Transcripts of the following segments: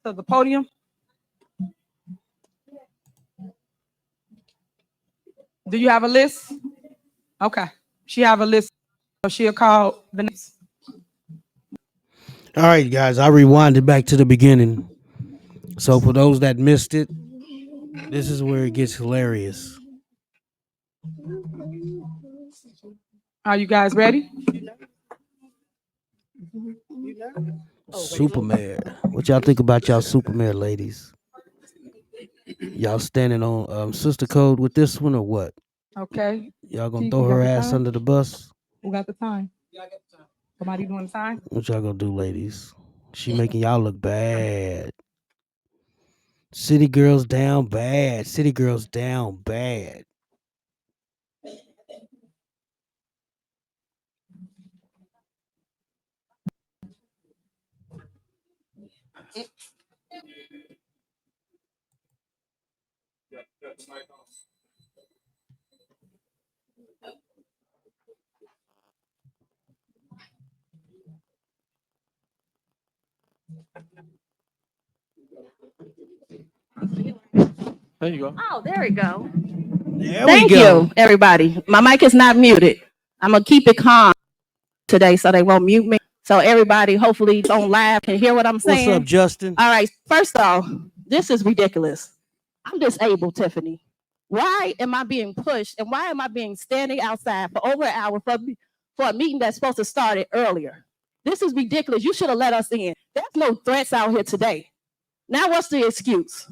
to the podium. Do you have a list? Okay. She have a list. So she'll call the next. All right, guys, I rewinded back to the beginning. So for those that missed it, this is where it gets hilarious. Are you guys ready? Supermayor. What y'all think about y'all Supermayor ladies? Y'all standing on sister code with this one or what? Okay. Y'all gonna Chief, throw you got her the ass time? under the bus? Who got the time? Somebody doing the time? What y'all gonna do, ladies? She making y'all look bad. City girls down bad. City girls down bad. There you go. Oh, there we go. There Thank we go. you, everybody. My mic is not muted. I'm gonna keep it calm today so they won't mute me. So everybody, hopefully, don't laugh and hear what I'm saying. What's up, Justin? All right. First off, this is ridiculous. I'm disabled, Tiffany. Why am I being pushed and why am I being standing outside for over an hour for a meeting that's supposed to start earlier? This is ridiculous. You should have let us in. There's no threats out here today. Now, what's the excuse?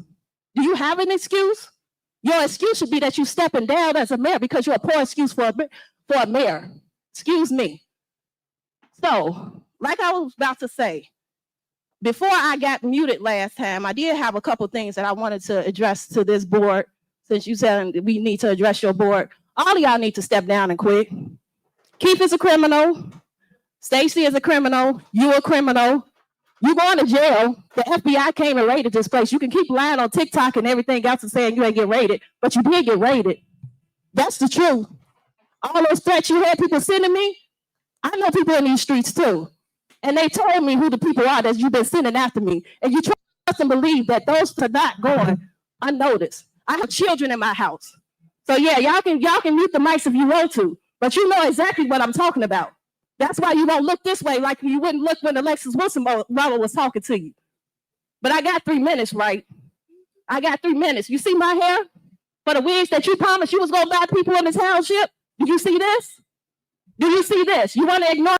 Do you have an excuse? Your excuse should be that you're stepping down as a mayor because you're a poor excuse for a mayor. Excuse me. So, like I was about to say, before I got muted last time, I did have a couple things that I wanted to address to this board. Since you said we need to address your board, all of y'all need to step down and quit. Keith is a criminal. Stacy is a criminal. You a criminal. You going to jail. The FBI came and raided this place. You can keep lying on TikTok and everything else and saying you ain't get raided, but you did get raided. That's the truth. All those threats you had people sending me, I know people in these streets too. And they told me who the people are that you've been sending after me. And you trust and believe that those are not going unnoticed. I have children in my house. So yeah, y'all can mute the mics if you want to, but you know exactly what I'm talking about. That's why you don't look this way like you wouldn't look when Alexis Wilson mama was talking to you. But I got 3 minutes, right? I got 3 minutes. You see my hair? For the wigs that you promised you was going to buy people in the township? Did you see this? Do you see this? You want to ignore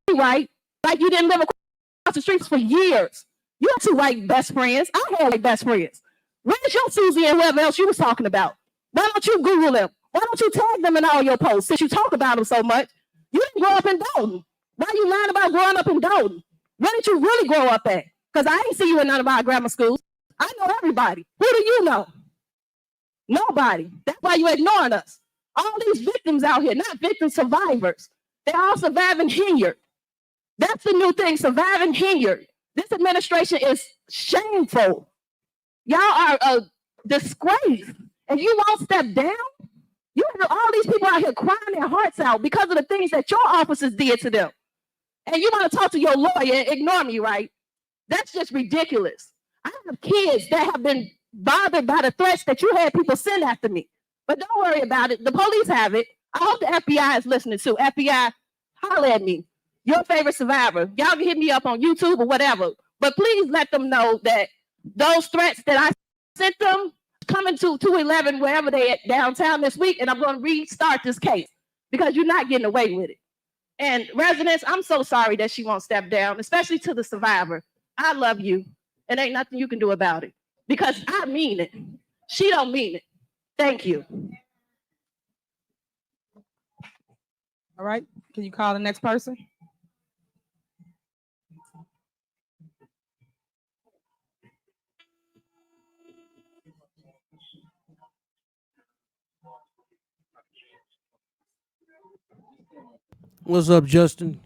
me, right? Like you didn't live across the streets for years. You have two white best friends. I had white best friends. Where's your Susie and whoever else you was talking about? Why don't you Google them? Why don't you tag them in all your posts since you talk about them so much? You didn't grow up in Dolton. Why are you lying about growing up in Dolton? Where did you really grow up at? Because I ain't see you in none of our grammar schools. I know everybody. Who do you know? Nobody. That's why you're ignoring us. All these victims out here, not victims, survivors. They're all surviving Henyard. That's the new thing, surviving Henyard. This administration is shameful. Y'all are a disgrace. And you won't step down? You have all these people out here crying their hearts out because of the things that your officers did to them. And you want to talk to your lawyer and ignore me, right? That's just ridiculous. I have kids that have been bothered by the threats that you had people send after me. But don't worry about it. The police have it. I hope the FBI is listening too. FBI, holler at me. Your favorite survivor. Y'all can hit me up on YouTube or whatever. But please let them know that those threats that I sent them coming to 211 wherever they at downtown this week, and I'm going to restart this case because you're not getting away with it. And residents, I'm so sorry that she won't step down, especially to the survivor. I love you, and ain't nothing you can do about it because I mean it. She don't mean it. Thank you. All right. Can you call the next person? What's up, Justin?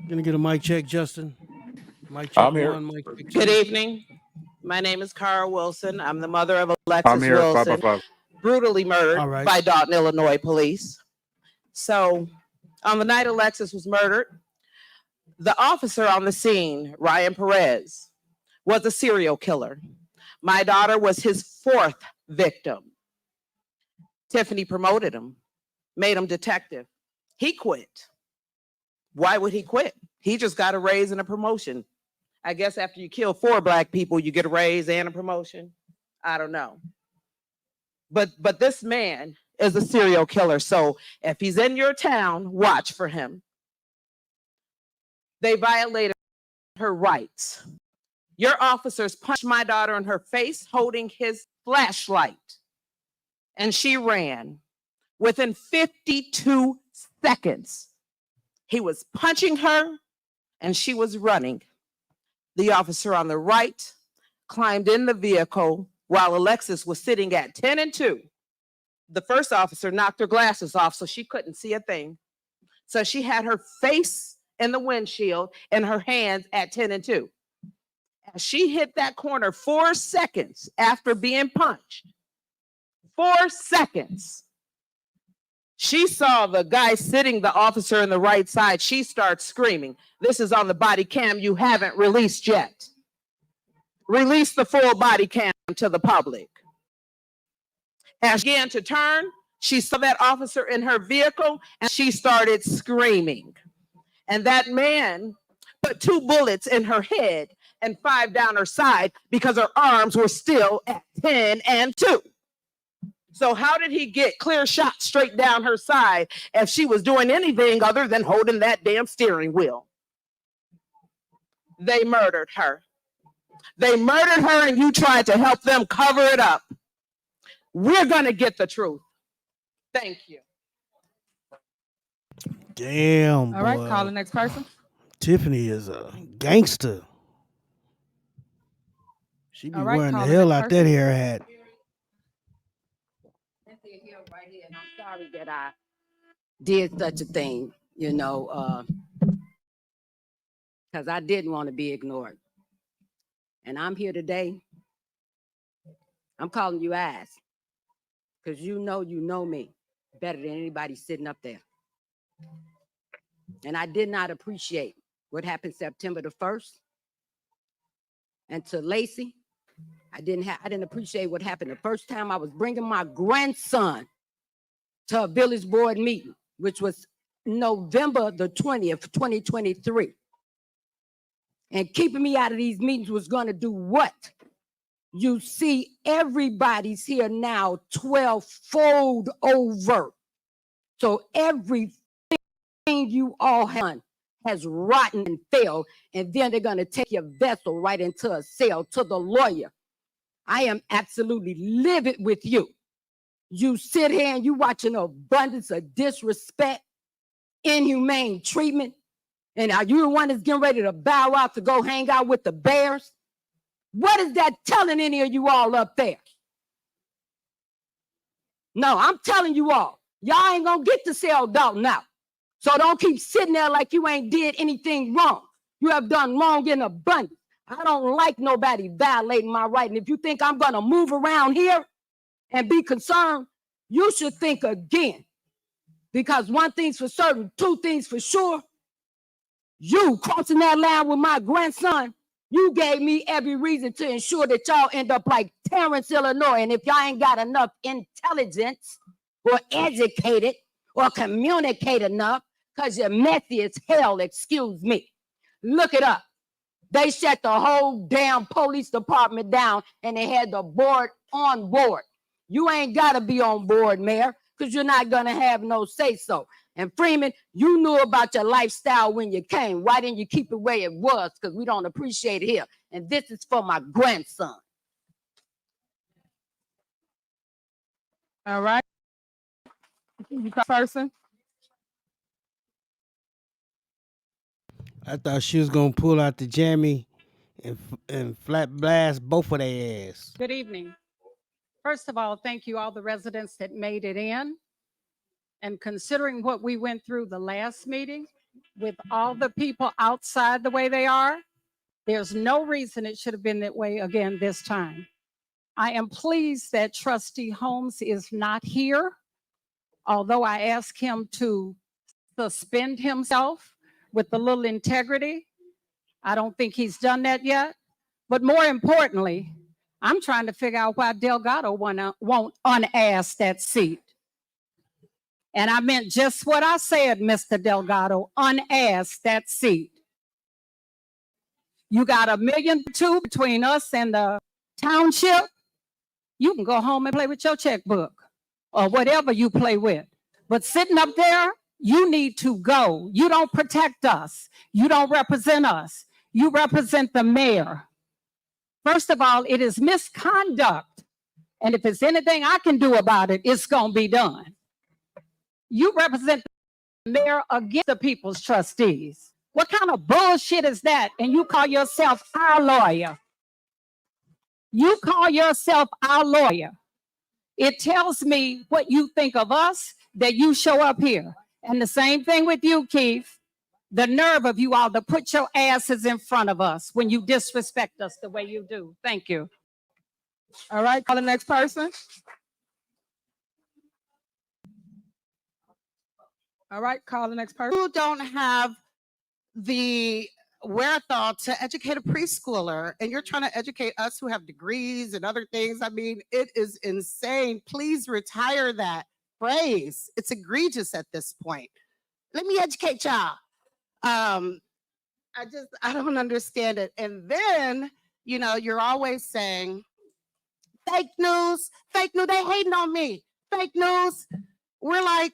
Gonna get a mic check, Justin. Mic check I'm here. one, mic check two. Good evening. My name is Cara Wilson. I'm the mother of Alexis I'm here. Wilson, 555. brutally murdered All right. by Dolton, Illinois police. So on the night Alexis was murdered, the officer on the scene, Ryan Perez, was a serial killer. My daughter was his fourth victim. Tiffany promoted him, made him detective. He quit. Why would he quit? He just got a raise and a promotion. I guess after you kill 4 Black people, you get a raise and a promotion. I don't know. But this man is a serial killer. So if he's in your town, watch for him. They violated her rights. Your officers punched my daughter in her face holding his flashlight, and she ran. Within 52 seconds, he was punching her and she was running. The officer on the right climbed in the vehicle while Alexis was sitting at 10 and 2. The first officer knocked her glasses off so she couldn't see a thing. So she had her face in the windshield and her hands at 10 and 2. As she hit that corner 4 seconds after being punched, 4 seconds, she saw the guy sitting, the officer in the right side. She starts screaming. This is on the body cam you haven't released yet. Release the full body cam to the public. As she began to turn, she saw that officer in her vehicle and she started screaming. And that man put 2 bullets in her head and 5 down her side because her arms were still at 10 and 2. So how did he get clear shots straight down her side if she was doing anything other than holding that damn steering wheel? They murdered her. They murdered her and you tried to help them cover it up. We're going to get the truth. Thank you. Damn, All right, boy. call the next person. Tiffany is a gangster. She be All right, wearing the call the hell next out that hair hat. Right here, and I'm sorry that I did such a thing, you know, because I didn't want to be ignored. And I'm here today. I'm calling you ass because you know me better than anybody sitting up there. And I did not appreciate what happened September the 1st. And to Lacey, I didn't appreciate what happened the first time I was bringing my grandson to a village board meeting, which was November the 20th, 2023. And keeping me out of these meetings was going to do what? You see, everybody's here now 12-fold over. So everything you all have done has rotten and failed, and then they're going to take your vessel right into a cell to the lawyer. I am absolutely livid with you. You sit here and you watch an abundance of disrespect, inhumane treatment, and are you the one that's getting ready to bow out to go hang out with the bears? What is that telling any of you all up there? No, I'm telling you all, y'all ain't gonna get to sell Dolton out. So don't keep sitting there like you ain't did anything wrong. You have done wrong in abundance. I don't like nobody violating my right. And if you think I'm gonna move around here and be concerned, you should think again. Because one thing's for certain, 2 things for sure. You crossing that line with my grandson, you gave me every reason to ensure that y'all end up like Terrence, Illinois. And if y'all ain't got enough intelligence or educated or communicate enough, because you're messy as hell, excuse me. Look it up. They shut the whole damn police department down and they had the board on board. You ain't got to be on board, Mayor, because you're not going to have no say-so. And Freeman, you knew about your lifestyle when you came. Why didn't you keep it where it was? Because we don't appreciate it here. And this is for my grandson. All right. You call person. I thought she was gonna pull out the jammy and flat blast both of their ass. Good evening. First of all, thank you all the residents that made it in. And considering what we went through the last meeting with all the people outside the way they are, there's no reason it should have been that way again this time. I am pleased that Trustee Holmes is not here, although I asked him to suspend himself with a little integrity. I don't think he's done that yet. But more importantly, I'm trying to figure out why Delgado won't unask that seat. And I meant just what I said, Mr. Delgado, unask that seat. You got $1.2 million between us and the township. You can go home and play with your checkbook or whatever you play with. But sitting up there, you need to go. You don't protect us. You don't represent us. You represent the mayor. First of all, it is misconduct. And if it's anything I can do about it, it's going to be done. You represent the mayor against the people's trustees. What kind of bullshit is that? And you call yourself our lawyer. You call yourself our lawyer. It tells me what you think of us that you show up here. And the same thing with you, Keith. The nerve of you all to put your asses in front of us when you disrespect us the way you do. Thank you. All right, call the next person. All right, call the next person. Who don't have the wherewithal to educate a preschooler, and you're trying to educate us who have degrees and other things. I mean, it is insane. Please retire that phrase. It's egregious at this point. Let me educate y'all. I don't understand it. And then, you know, you're always saying, fake news, they hating on me, fake news. We're like,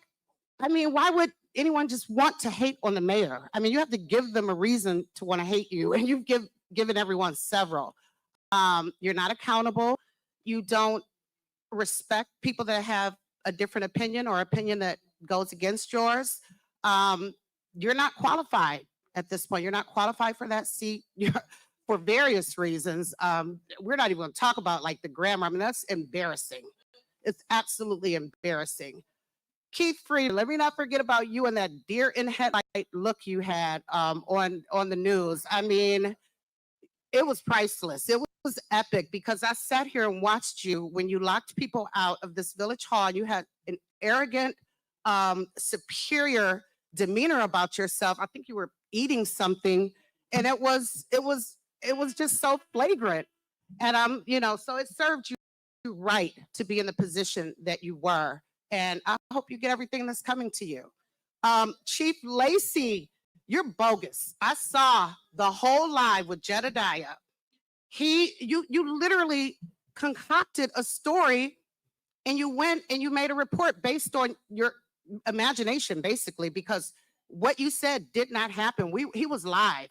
I mean, why would anyone just want to hate on the mayor? I mean, you have to give them a reason to want to hate you, and you've given everyone several. You're not accountable. You don't respect people that have a different opinion or opinion that goes against yours. You're not qualified at this point. You're not qualified for that seat for various reasons. We're not even going to talk about like the grammar. I mean, that's embarrassing. It's absolutely embarrassing. Keith Freed, let me not forget about you and that deer in headlight look you had on the news. I mean, it was priceless. It was epic because I sat here and watched you when you locked people out of this village hall. You had an arrogant, superior demeanor about yourself. I think you were eating something, and it was just so flagrant. And you know, so it served you right to be in the position that you were. And I hope you get everything that's coming to you. Chief Lacey, you're bogus. I saw the whole live with Jedediah. You literally concocted a story, and you went and you made a report based on your imagination, basically, because what you said did not happen. He was live,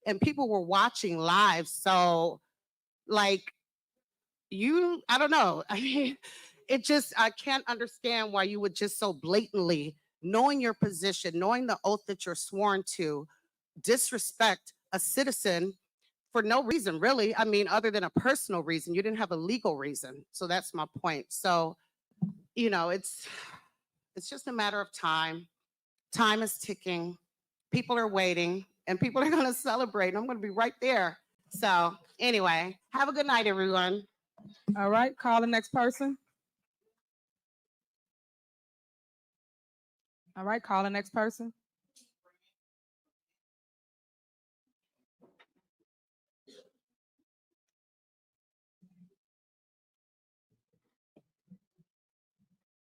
and people were watching live. So, like, I don't know. I mean, I can't understand why you would just so blatantly, knowing your position, knowing the oath that you're sworn to, disrespect a citizen for no reason, really. I mean, other than a personal reason. You didn't have a legal reason. So that's my point. So, you know, it's just a matter of time. Time is ticking. People are waiting, and people are going to celebrate. And I'm going to be right there. So anyway, have a good night, everyone. All right, call the next person. All right, call the next person.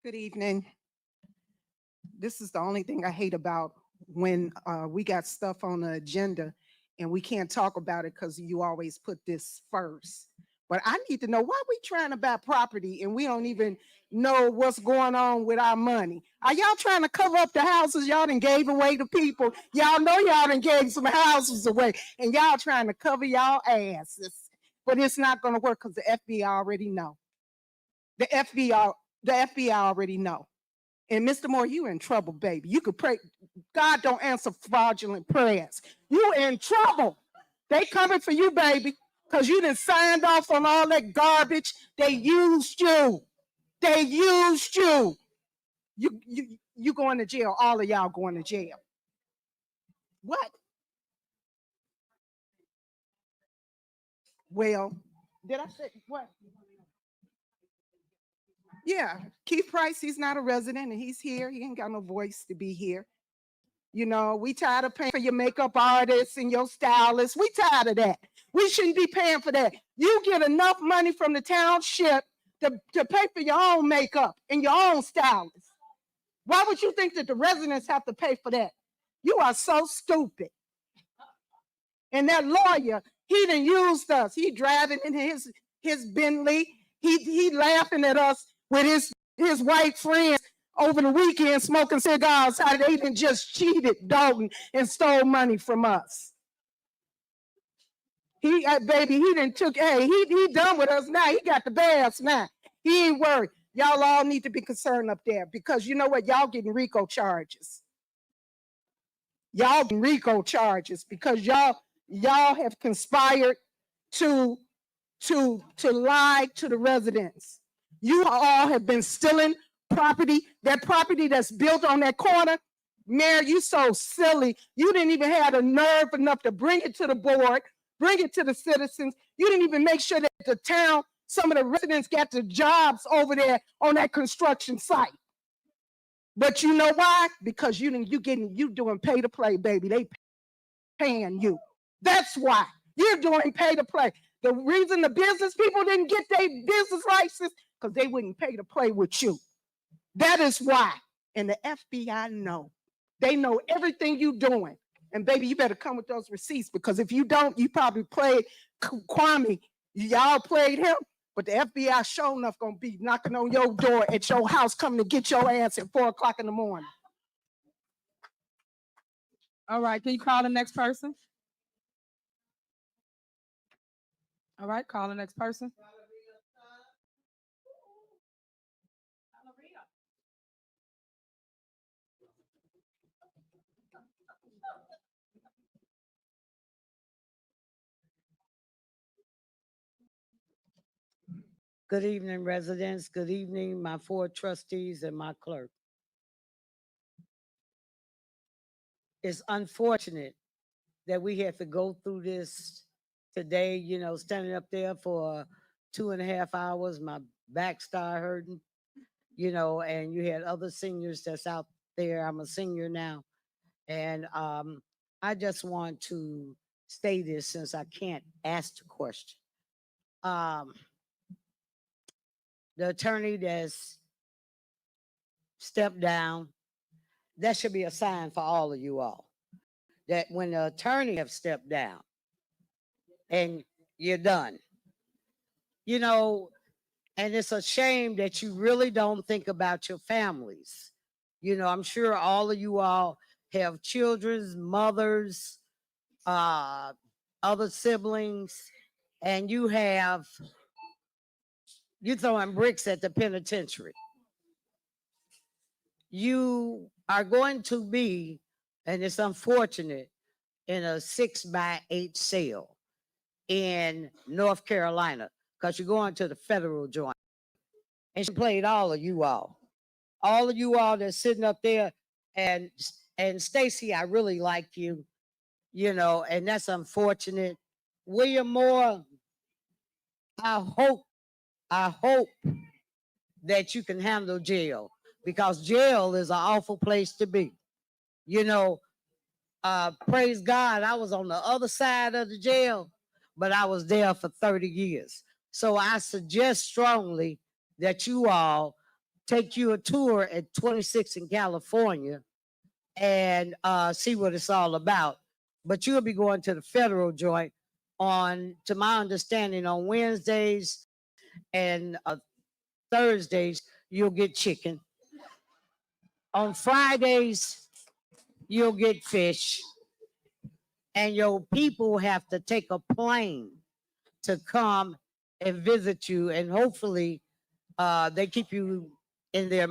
Good evening. This is the only thing I hate about when we got stuff on the agenda and we can't talk about it because you always put this first. But I need to know why we trying to buy property and we don't even know what's going on with our money. Are y'all trying to cover up the houses y'all done gave away to people? Y'all know y'all done gave some houses away and y'all trying to cover y'all asses. But it's not going to work because the FBI already know. The FBI already know. And Mr. Moore, you in trouble, baby. You could pray. God don't answer fraudulent prayers. You in trouble. They coming for you, baby. Because you done signed off on all that garbage. They used you. They used you. You going to jail. All of y'all going to jail. What? Well, did I say what? Yeah, Keith Price, he's not a resident and he's here. He ain't got no voice to be here. You know, we tired of paying for your makeup artists and your stylists. We tired of that. We shouldn't be paying for that. You get enough money from the township to pay for your own makeup and your own stylist. Why would you think that the residents have to pay for that? You are so stupid. And that lawyer, he done used us. He driving in his Bentley. He laughing at us with his white friends over the weekend smoking cigars. How they done just cheated Dolton and stole money from us. Baby, he done took, hey, he done with us now. He got the bass now. He ain't worried. Y'all all need to be concerned up there because you know what? Y'all getting RICO charges. Y'all getting RICO charges because y'all have conspired to lie to the residents. You all have been stealing property, that property that's built on that corner. Mayor, you so silly. You didn't even have the nerve enough to bring it to the board, bring it to the citizens. You didn't even make sure that the town, some of the residents got the jobs over there on that construction site. But you know why? Because you doing pay to play, baby. They paying you. That's why you're doing pay to play. The reason the business people didn't get their business license because they wouldn't pay to play with you. That is why. And the FBI know. They know everything you're doing. And baby, you better come with those receipts because if you don't, you probably played Kwame. Y'all played him, but the FBI sure enough gonna be knocking on your door at your house coming to get your ass at 4 o'clock in the morning. All right, can you call the next person? All right, call the next person. Good evening, residents. Good evening, my 4 trustees and my clerk. It's unfortunate that we have to go through this today, you know, standing up there for 2.5 hours. My back started hurting, you know, and you had other seniors that's out there. I'm a senior now. And I just want to say this since I can't ask the question. The attorney that's stepped down, that should be a sign for all of you all. That when the attorney have stepped down and you're done, you know, and it's a shame that you really don't think about your families. You know, I'm sure all of you all have children's mothers, other siblings, and you're throwing bricks at the penitentiary. You are going to be, and it's unfortunate, in a 6x8 cell in North Carolina, because you're going to the federal joint. And she played all of you all that's sitting up there. And Stacy, I really like you, you know, and that's unfortunate. William Moore, I hope that you can handle jail, because jail is an awful place to be. You know, praise God, I was on the other side of the jail, but I was there for 30 years. So I suggest strongly that you all take you a tour at 26 in California and see what it's all about. But you'll be going to the federal joint on, to my understanding, on Wednesdays and Thursdays, you'll get chicken. On Fridays, you'll get fish. And your people have to take a plane to come and visit you. And hopefully they keep you in their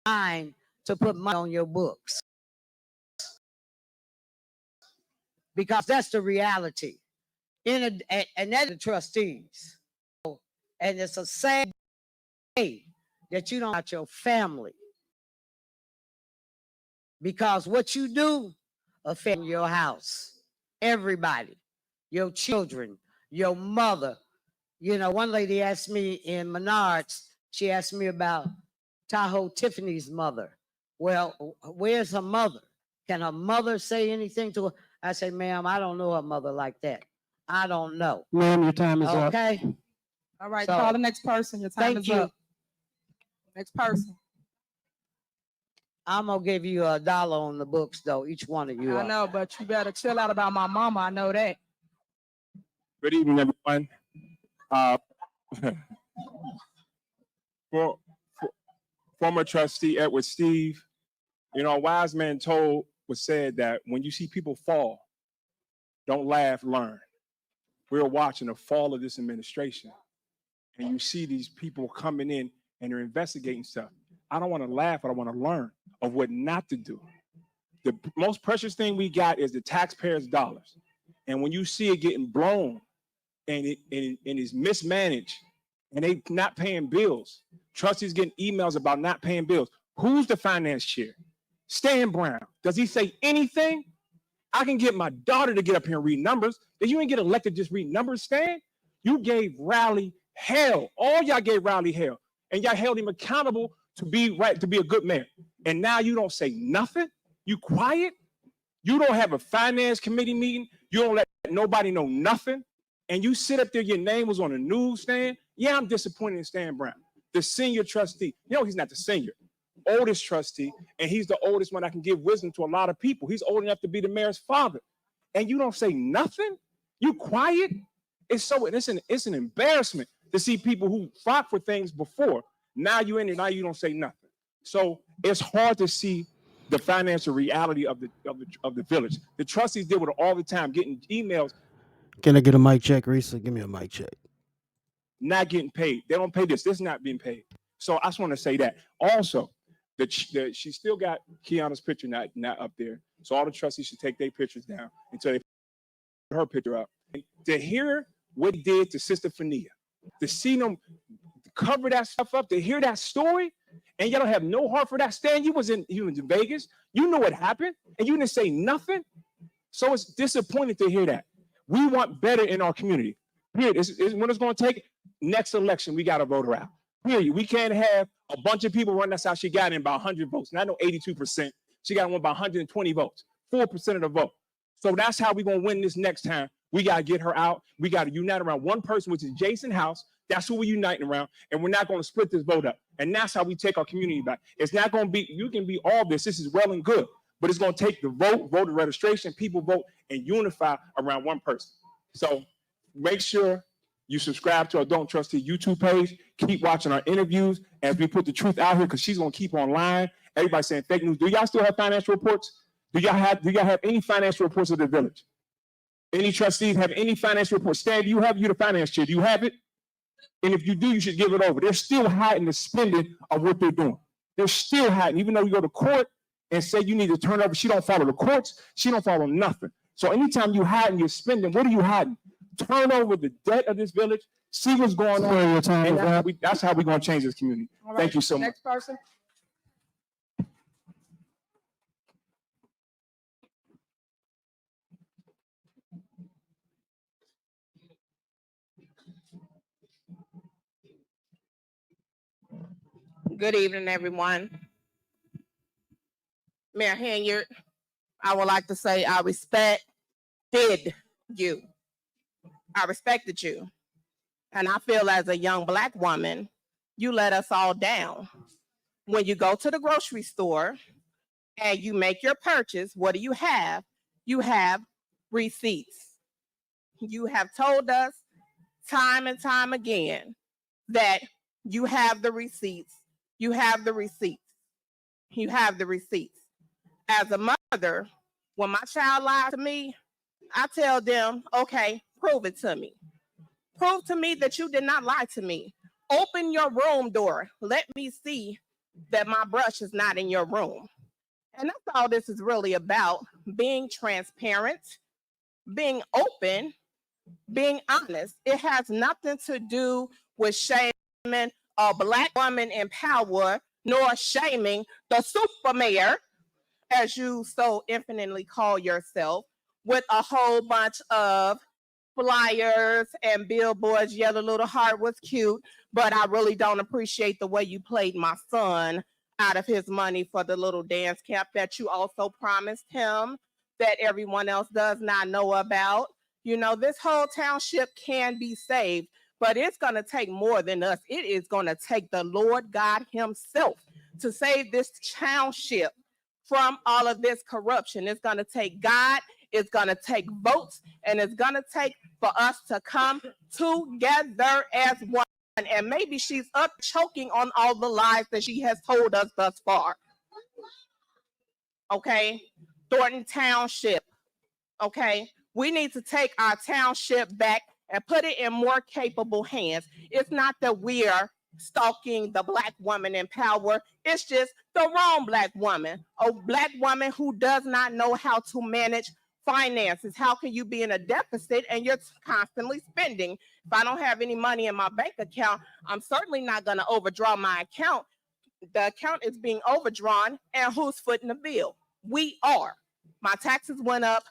mind to put money on your books. Because that's the reality. And that's the trustees. And it's a sad day that you don't have your family. Because what you do affects your house, everybody, your children, your mother. You know, one lady asked me in Menards, she asked me about Tahoe Tiffany's mother. Well, where's her mother? Can her mother say anything to her? I say, ma'am, I don't know her mother like that. I don't know. Ma'am, your time is up. Okay? All right, So, call the next person. Your time Thank is you. up. Next person. I'm gonna give you $1 on the books though, each one of you. I are. know, but you better chill out about my mama. I know that. Good evening, everyone. Uh, for, former trustee Edward Steve, you know, a wise man said that when you see people fall, don't laugh, learn. We're watching the fall of this administration, and you see these people coming in and they're investigating stuff. I don't want to laugh, but I want to learn of what not to do. The most precious thing we got is the taxpayers' dollars. And when you see it getting blown and it is mismanaged and they not paying bills, trustees getting emails about not paying bills. Who's the finance chair? Stan Brown. Does he say anything? I can get my daughter to get up here and read numbers. Did you ain't get elected just read numbers, Stan? You gave Rowley hell. All y'all gave Rowley hell. And y'all held him accountable to be a good mayor. And now you don't say nothing? You quiet? You don't have a finance committee meeting. You don't let nobody know nothing. And you sit up there, your name was on the newsstand. Yeah, I'm disappointed in Stan Brown, the senior trustee. You know, he's not the senior, oldest trustee, and he's the oldest one that can give wisdom to a lot of people. He's old enough to be the mayor's father. And you don't say nothing? You quiet? It's an embarrassment to see people who fought for things before. Now you in it, now you don't say nothing. So it's hard to see the financial reality of the village. The trustees deal with it all the time, getting emails, Can I get a mic check, Risa? Give me a mic check. not getting paid. They don't pay this. This is not being paid. So I just want to say that. Also, she still got Kiana's picture not up there. So all the trustees should take their pictures down until they put her picture up. And to hear what he did to Sister Fania, to see them cover that stuff up, to hear that story, and y'all don't have no heart for that. Stan, you was in Vegas. You know what happened, and you didn't say nothing. So it's disappointing to hear that. We want better in our community. Period. When it's going to take next election, we got to vote her out. Period. We can't have a bunch of people run. That's how she got in by 100 votes. And I know 82%. She got one by 120 votes, 4% of the vote. So that's how we're going to win this next time. We got to get her out. We got to unite around one person, which is Jason House. That's who we're uniting around. And we're not going to split this vote up. And that's how we take our community back. It's not going to be, you can be all this. This is well and good. But it's going to take the voter registration, people vote, and unify around one person. So make sure you subscribe to our Don't Trustee YouTube page. Keep watching our interviews as we put the truth out here, because she's going to keep online. Everybody saying fake news. Do y'all still have financial reports? Do y'all have any financial reports of the village? Any trustees have any financial reports? Stan, do you have, you the finance chair, do you have it? And if you do, you should give it over. They're still hiding the spending of what they're doing. They're still hiding, even though you go to court and say you need to turn over. She don't follow the courts. She don't follow nothing. So anytime you hide and you're spending, what are you hiding? Turn over the debt of this village, see what's going on, and that's how we're going to change this community. All right, Thank you so much. Next person. Good evening, everyone. Mayor Henyard, I would like to say I respected you. I respected you. And I feel as a young Black woman, you let us all down. When you go to the grocery store and you make your purchase, what do you have? You have receipts. You have told us time and time again that you have the receipts. You have the receipts. You have the receipts. As a mother, when my child lies to me, I tell them, okay, prove it to me. Prove to me that you did not lie to me. Open your room door. Let me see that my brush is not in your room. And that's all this is really about, being transparent, being open, being honest. It has nothing to do with shaming a Black woman in power, nor shaming the super mayor, as you so infinitely call yourself, with a whole bunch of flyers and billboards. Yeah, the little heart was cute, but I really don't appreciate the way you played my son out of his money for the little dance camp that you also promised him that everyone else does not know about. You know, this whole township can be saved, but it's going to take more than us. It is going to take the Lord God himself to save this township from all of this corruption. It's going to take God, it's going to take votes, and it's going to take for us to come together as one. And maybe she's up choking on all the lies that she has told us thus far. Okay, Thornton Township. Okay, we need to take our township back and put it in more capable hands. It's not that we are stalking the Black woman in power. It's just the wrong Black woman, a Black woman who does not know how to manage finances. How can you be in a deficit and you're constantly spending? If I don't have any money in my bank account, I'm certainly not going to overdraw my account. The account is being overdrawn, and who's footing the bill? We are. My taxes went up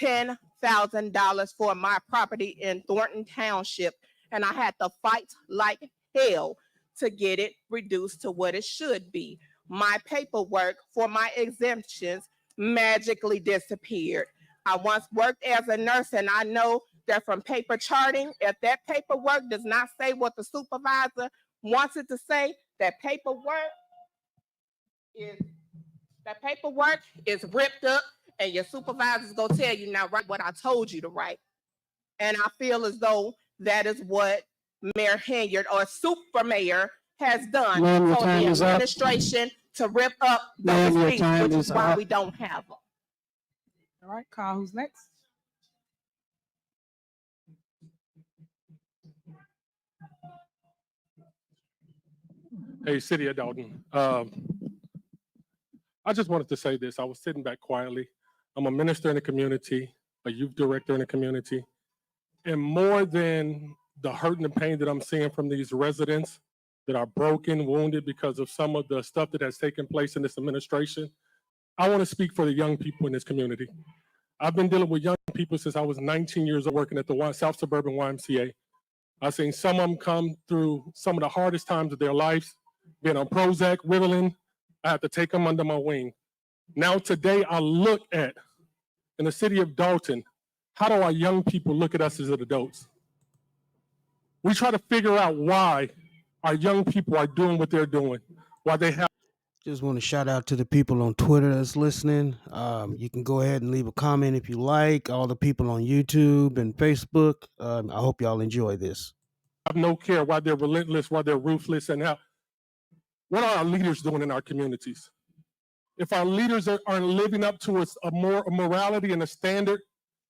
$10,000 for my property in Thornton Township, and I had to fight like hell to get it reduced to what it should be. My paperwork for my exemptions magically disappeared. I once worked as a nurse, and I know that from paper charting, if that paperwork does not say what the supervisor wants it to say, that paperwork is ripped up, and your supervisor's gonna tell you, now write what I told you to write. And I feel as though that is what Mayor Henyard, or Super Mayor, has done for the administration to rip up those receipts, which is why we don't have them. All right, Carl, who's next? Hey, City of Dolton. I just wanted to say this. I was sitting back quietly. I'm a minister in the community, a youth director in the community. And more than the hurt and the pain that I'm seeing from these residents that are broken, wounded because of some of the stuff that has taken place in this administration, I want to speak for the young people in this community. I've been dealing with young people since I was 19 years old, working at the South Suburban YMCA. I've seen some of them come through some of the hardest times of their lives, being on Prozac, Ritalin. I had to take them under my wing. Now today I look at, in the city of Dolton, how do our young people look at us as adults? We try to figure out why our young people are doing what they're doing, why they have. Just want to shout out to the people on Twitter that's listening. You can go ahead and leave a comment if you like. All the people on YouTube and Facebook. I hope y'all enjoy this. Have no care, why they're relentless, why they're ruthless, and how. What are our leaders doing in our communities? If our leaders aren't living up to a morality and a standard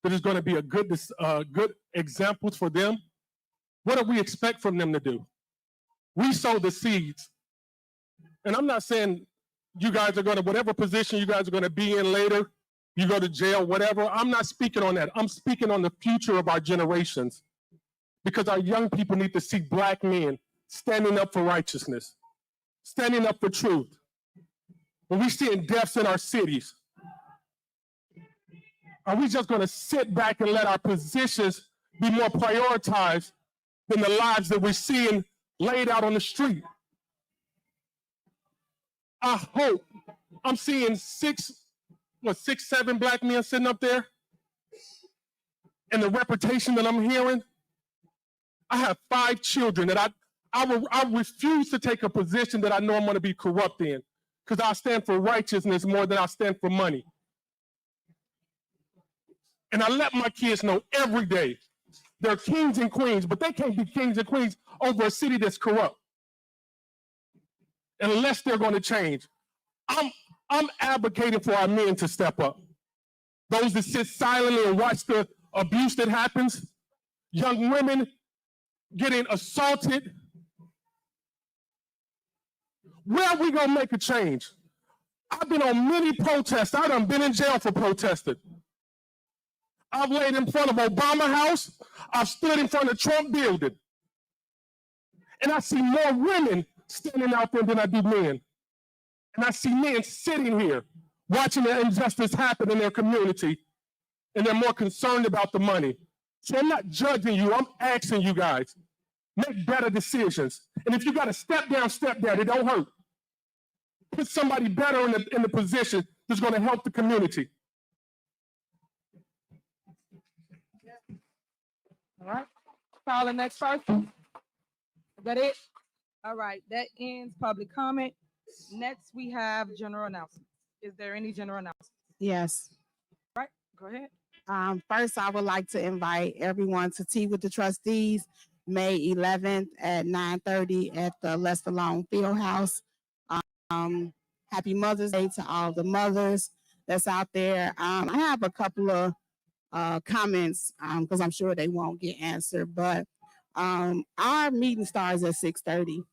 that is going to be a good examples for them, what do we expect from them to do? We sow the seeds. And I'm not saying you guys are going to, whatever position you guys are going to be in later, you go to jail, whatever. I'm not speaking on that. I'm speaking on the future of our generations, because our young people need to see Black men standing up for righteousness, standing up for truth. When we see deaths in our cities, are we just going to sit back and let our positions be more prioritized than the lives that we're seeing laid out on the street? I hope I'm seeing 6, 7 Black men sitting up there, and the reputation that I'm hearing. I have 5 children that I refuse to take a position that I know I'm going to be corrupt in, because I stand for righteousness more than I stand for money. And I let my kids know every day they're kings and queens, but they can't be kings and queens over a city that's corrupt unless they're going to change. I'm advocating for our men to step up. Those that sit silently and watch the abuse that happens, young women getting assaulted. Where are we going to make a change? I've been on many protests. I done been in jail for protesting. I've laid in front of Obama House. I've stood in front of Trump building. And I see more women standing out there than I do men. And I see men sitting here watching the injustice happen in their community, and they're more concerned about the money. So I'm not judging you. I'm asking you guys, make better decisions. And if you got to step down, it don't hurt. Put somebody better in the position that's going to help the community. All right, call the next person. Is that it? All right, that ends public comment. Next, we have general announcements. Is there any general announcements? Yes. Right, go ahead. First, I would like to invite everyone to Tea with the Trustees, May 11th at 9:30 at the Lester Long Fieldhouse. Happy Mother's Day to all the mothers that's out there. I have a couple of comments because I'm sure they won't get answered, but our meeting starts at 6:30.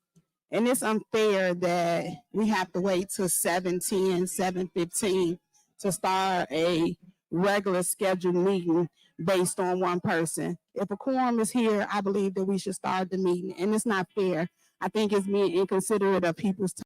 And it's unfair that we have to wait till 7:10, 7:15 to start a regular scheduled meeting based on one person. If a quorum is here, I believe that we should start the meeting, and it's not fair. I think it's being inconsiderate of people's time.